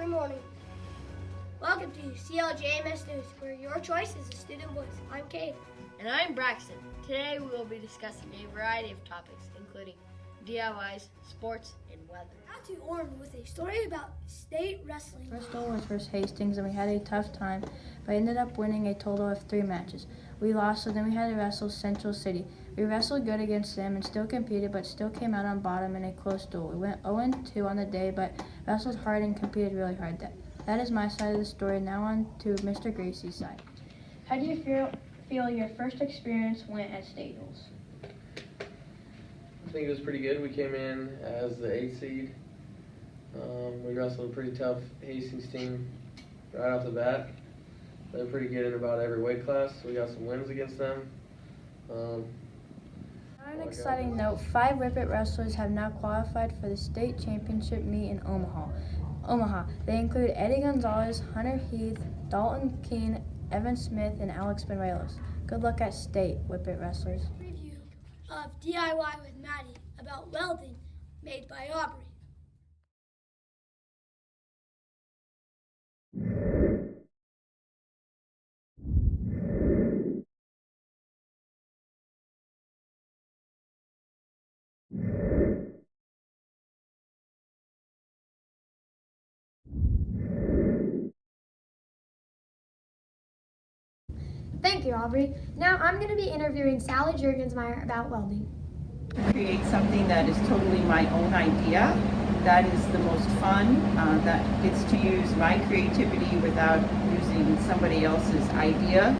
every morning. Welcome to CLJMS News, where your choice is a student voice. I'm Kate. And I'm Braxton. Today we will be discussing a variety of topics, including DIYs, sports, and weather. Now to Orrin with a story about state wrestling. Bristol was versus Hastings, and we had a tough time, but ended up winning a total of 3 matches. We lost, so then we had to wrestle Central City. We wrestled good against them and still competed, but still came out on bottom in a close duel. We went 0-2 on the day, but wrestled hard and competed really hard. That is my side of the story. Now on to Mr. Gracey's side. How do you feel your first experience went at state duels? I think it was pretty good. We came in as the 8th seed. We wrestled a pretty tough Hastings team right off the bat. They're pretty good in about every weight class. We got some wins against them. On an exciting note, 5 Whippet wrestlers have now qualified for the state championship meet in Omaha. They include Eddie Gonzalez, Hunter Heath, Dalton Keene, Evan Smith, and Alex Benrelos. Good luck at state, Whippet wrestlers. Review of DIY with Maddie about welding made by Aubrey. Thank you, Aubrey. Now I'm going to be interviewing Sally Jurgensmeyer about welding. Create something that is totally my own idea. That is the most fun. That gets to use my creativity without using somebody else's idea.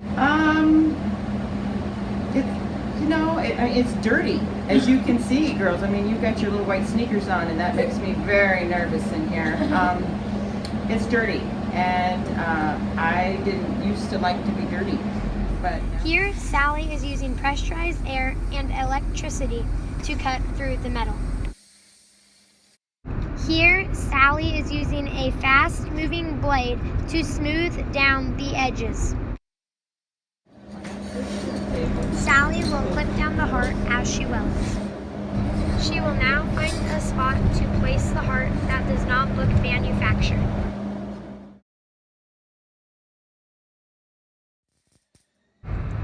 It's dirty, as you can see, girls. I mean, you've got your little white sneakers on, and that makes me very nervous in here. It's dirty, and I didn't used to like to be dirty. But Here, Sally is using pressurized air and electricity to cut through the metal. Here, Sally is using a fast-moving blade to smooth down the edges. Sally will clip down the heart as she welds. She will now find a spot to place the heart that does not look manufactured.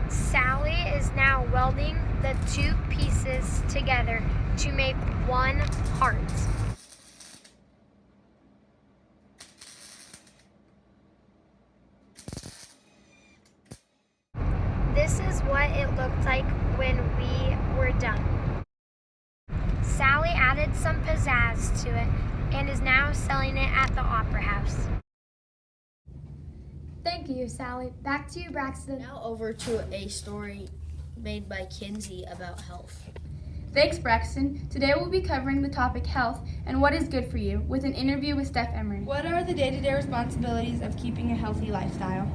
Sally is now welding the 2 pieces together to make one heart. This is what it looked like when we were done. Sally added some pizzazz to it and is now selling it at the Opera House. Thank you, Sally. Back to you, Braxton. Now over to a story made by Kinsey about health. Thanks, Braxton. Today we'll be covering the topic health and what is good for you with an interview with Steph Emery. What are the day-to-day responsibilities of keeping a healthy lifestyle?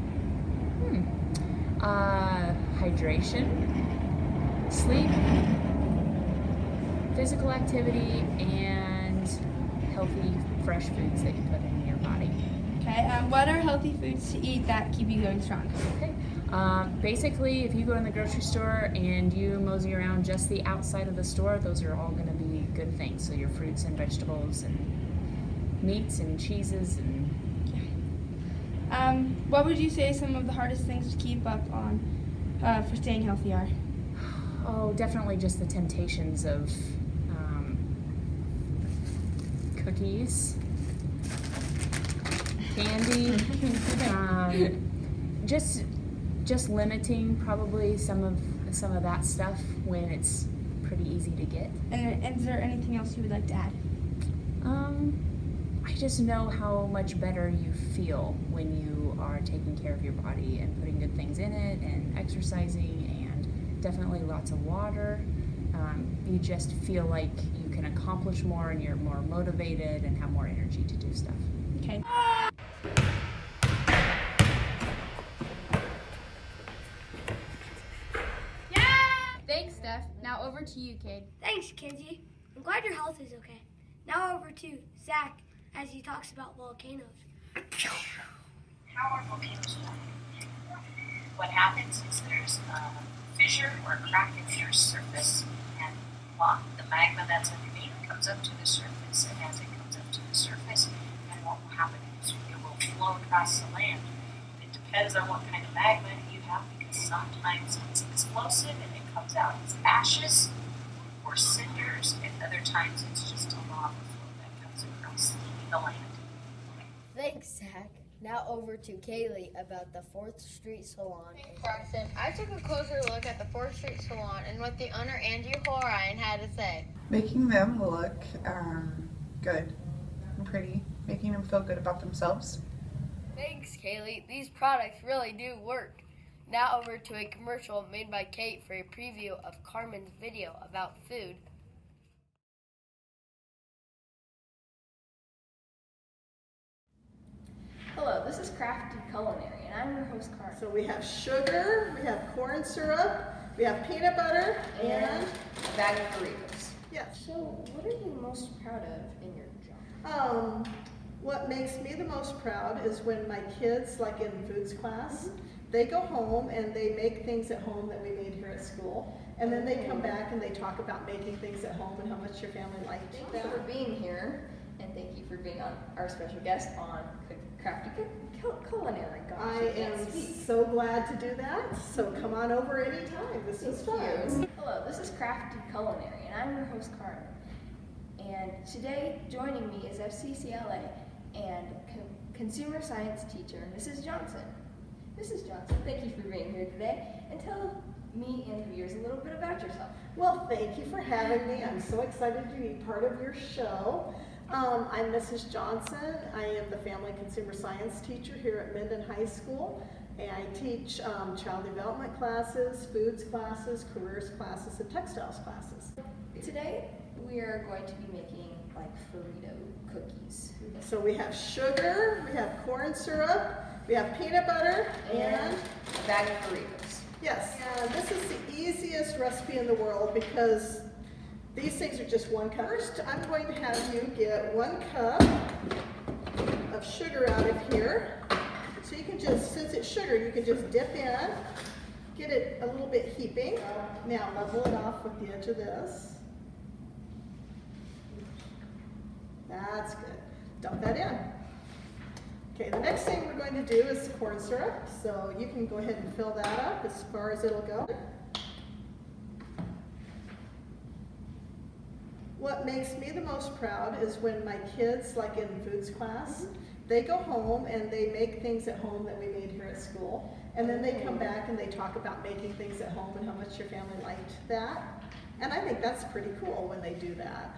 Hydration, sleep, physical activity, and healthy, fresh foods that you put in your body. Okay, what are healthy foods to eat that keep you going strong? Okay. Basically, if you go in the grocery store and you mosey around just the outside of the store, those are all going to be good things. So your fruits and vegetables and meats and cheeses and What would you say some of the hardest things to keep up on for staying healthy are? Oh, definitely just the temptations of cookies, candy, just limiting probably some of that stuff when it's pretty easy to get. And is there anything else you would like to add? I just know how much better you feel when you are taking care of your body and putting good things in it and exercising, and definitely lots of water. You just feel like you can accomplish more and you're more motivated and have more energy to do stuff. Okay. Thanks, Steph. Now over to you, Cade. Thanks, Kinsey. I'm glad your health is okay. Now over to Zach as he talks about volcanoes. How are volcanoes formed? What happens is there's a fissure or a crack in the Earth's surface, and the magma that's underneath comes up to the surface, and as it comes up to the surface, and what will happen is all across the land. It depends on what kind of magma you have, because sometimes it's explosive and it comes out as ashes or cinders, and other times it's just a lava flow that comes across the land. Thanks, Zach. Now over to Kaylee about the 4th Street Salon. Thanks, Braxton. I took a closer look at the 4th Street Salon and what the owner, Angie Horine, had to say. Making them look good and pretty, making them feel good about themselves. Thanks, Kaylee. These products really do work. Now over to a commercial made by Kate for a preview of Carmin's video about food. Hello, this is Crafty Culinary, and I'm your host, Carmin. So we have sugar, we have corn syrup, we have peanut butter, and a bag of Doritos. Yes. So, what are you most proud of in your job? What makes me the most proud is when my kids, like in foods class, they go home and they make things at home that we made here at school, and then they come back and they talk about making things at home and how much your family liked that. Thank you for being here, and thank you for being on our special guest on Crafty Culinary. Gosh, I am so glad to do that, so come on over anytime. This was fun. Hello, this is Crafty Culinary, and I'm your host, Carmin. And today, joining me is FCCLA and Consumer Science teacher, Mrs. Johnson. Mrs. Johnson, thank you for being here today, and tell me and viewers a little bit about yourself. Well, thank you for having me. I'm so excited to be part of your show. I'm Mrs. Johnson. I am the Family Consumer Science teacher here at Minden High School, and I teach child development classes, foods classes, careers classes, and textiles classes. Today, we are going to be making like Frito cookies. So we have sugar, we have corn syrup, we have peanut butter, and a bag of Doritos. Yes, and this is the easiest recipe in the world because these things are just 1 cup. First, I'm going to have you get 1 cup of sugar out of here. So you can just, since it's sugar, you can just dip in, get it a little bit heaping. Now level it off with the edge of this. That's good. Dump that in. Okay, the next thing we're going to do is corn syrup. So you can go ahead and fill that up as far as it'll go. What makes me the most proud is when my kids, like in foods class, they go home and they make things at home that we made here at school. And then they come back and they talk about making things at home and how much your family liked that. And I think that's pretty cool when they do that.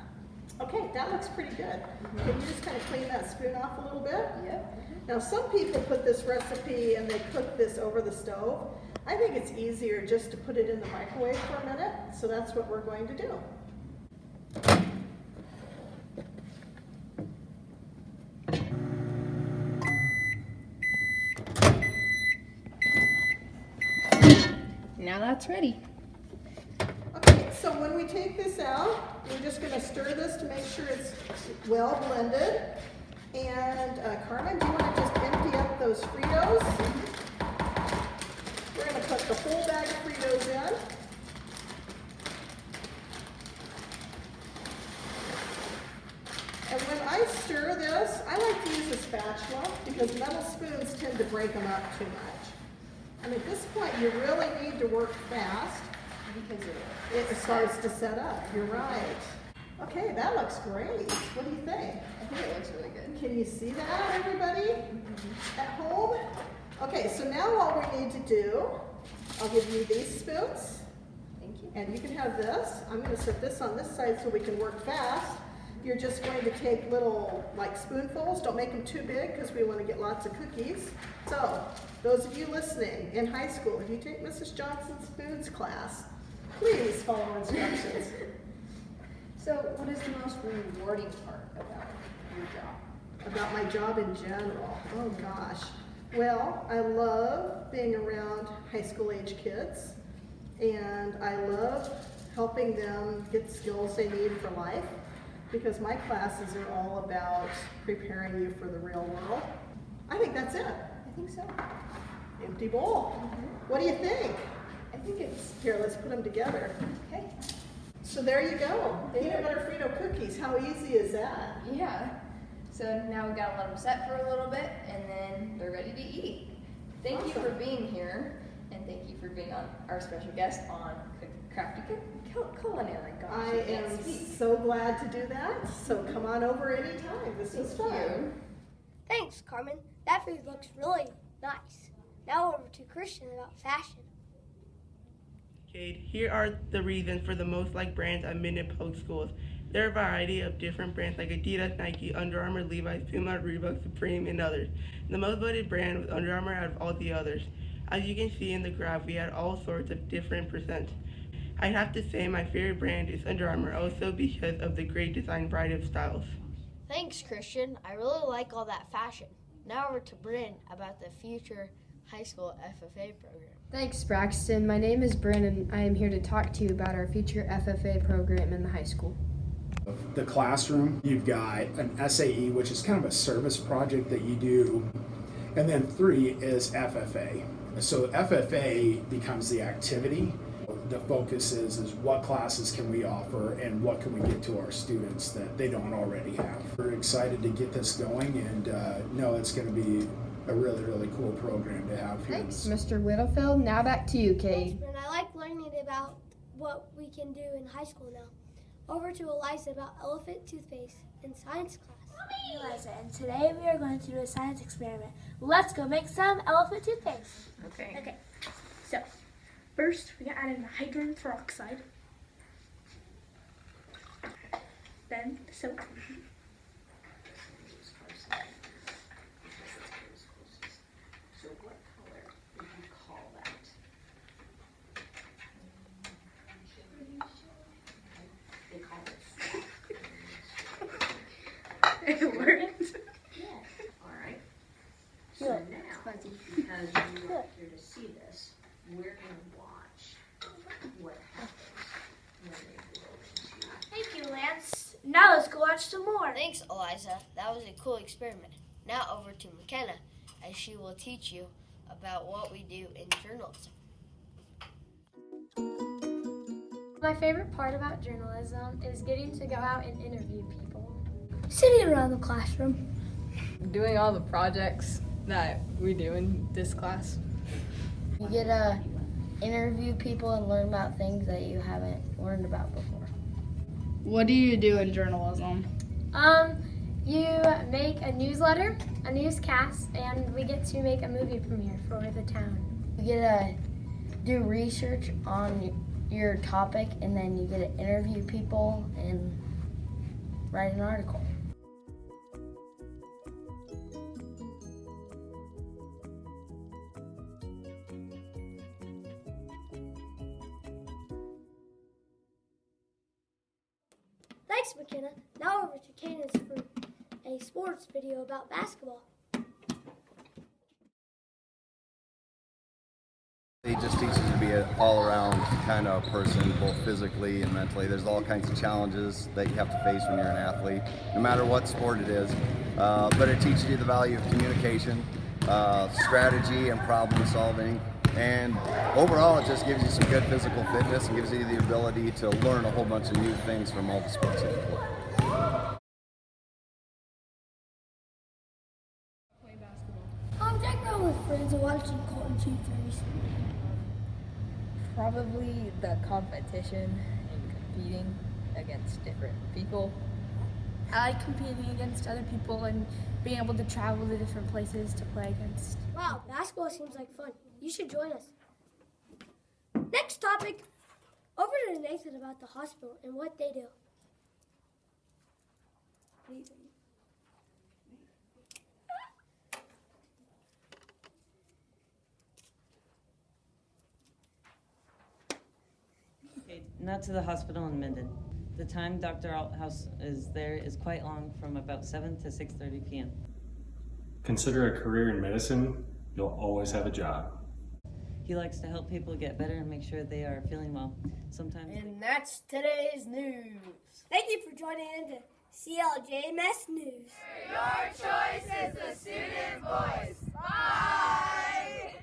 Okay, that looks pretty good. Can you just kind of clean that spoon off a little bit? Yep. Now some people put this recipe and they cook this over the stove. I think it's easier just to put it in the microwave for a minute, so that's what we're going to do. Now that's ready. Okay, so when we take this out, we're just going to stir this to make sure it's well blended. And Carmen, do you want to just empty up those Fritos? We're going to put the whole bag of Fritos in. And when I stir this, I like to use a spatula because metal spoons tend to break them up too much. And at this point, you really need to work fast because it starts to set up. You're right. Okay, that looks great. What do you think? I think it looks really good. Can you see that, everybody at home? Okay, so now all we need to do, I'll give you these spoons. Thank you. And you can have this. I'm going to set this on this side so we can work fast. You're just going to take little, like spoonfuls. Don't make them too big because we want to get lots of cookies. So, those of you listening in high school, if you take Mrs. Johnson's foods class, please follow instructions. So, what is the most rewarding part about your job? About my job in general? Oh gosh. Well, I love being around high school age kids, and I love helping them get the skills they need for life, because my classes are all about preparing you for the real world. I think that's it. I think so. Empty bowl. What do you think? I think it's... Here, let's put them together. Okay. So there you go. Peanut butter Frito cookies. How easy is that? Yeah. So now we gotta let them set for a little bit, and then they're ready to eat. Thank you for being here, and thank you for being our special guest on Crafty Culinary. Gosh, I am so glad to do that. So come on over anytime. This was fun. Thanks, Carmen. That food looks really nice. Now over to Christian about fashion. Jade, here are the reasons for the most liked brands at Minden Public Schools. There are a variety of different brands like Adidas, Nike, Under Armour, Levi's, Puma, Reebok, Supreme, and others. The most voted brand was Under Armour out of all the others. As you can see in the graph, we had all sorts of different percents. I have to say my favorite brand is Under Armour, also because of the great design variety of styles. Thanks, Christian. I really like all that fashion. Now over to Bryn about the future high school FFA program. Thanks, Braxton. My name is Bryn, and I am here to talk to you about our future FFA program in the high school. The classroom, you've got an SAE, which is kind of a service project that you do, and then 3 is FFA. So FFA becomes the activity. The focus is what classes can we offer and what can we get to our students that they don't already have. We're excited to get this going, and know it's going to be a really, really cool program to have here. Thanks, Mr. Whittlefield. Now back to you, Kate. And I like learning about what we can do in high school now. Over to Eliza about elephant toothpaste in science class. I'm Eliza, and today we are going to do a science experiment. Let's go make some elephant toothpaste. Okay. So, first we add in the hydrogen peroxide, then soap. So what color would you call that? They call it It worked. Yes. All right. So now, because you are here to see this, we're going to watch what happens when they blow into Thank you, Lance. Now let's go watch some more. Thanks, Eliza. That was a cool experiment. Now over to McKenna, as she will teach you about what we do in journalism. My favorite part about journalism is getting to go out and interview people. Sitting around the classroom. Doing all the projects that we do in this class. You get to interview people and learn about things that you haven't learned about before. What do you do in journalism? You make a newsletter, a newscast, and we get to make a movie premiere for the town. You get to do research on your topic, and then you get to interview people and write an article. Thanks, McKenna. Now over to Candace for a sports video about basketball. It just teaches you to be an all-around kind of person, both physically and mentally. There's all kinds of challenges that you have to face when you're an athlete, no matter what sport it is. But it teaches you the value of communication, strategy, and problem solving. And overall, it just gives you some good physical fitness and gives you the ability to learn a whole bunch of new things from all the sports that you play. I'm hanging out with friends and watching cartoon series. Probably the competition and competing against different people. I like competing against other people and being able to travel to different places to play against. Wow, basketball seems like fun. You should join us. Next topic, over to Nathan about the hospital and what they do. Okay, not to the hospital in Minden. The time Dr. Althouse is there is quite long, from about 7 to 6:30 p.m. Consider a career in medicine, you'll always have a job. He likes to help people get better and make sure they are feeling well. Sometimes. And that's today's news. Thank you for joining in to CLJMS News. Your choice is the student voice. Bye!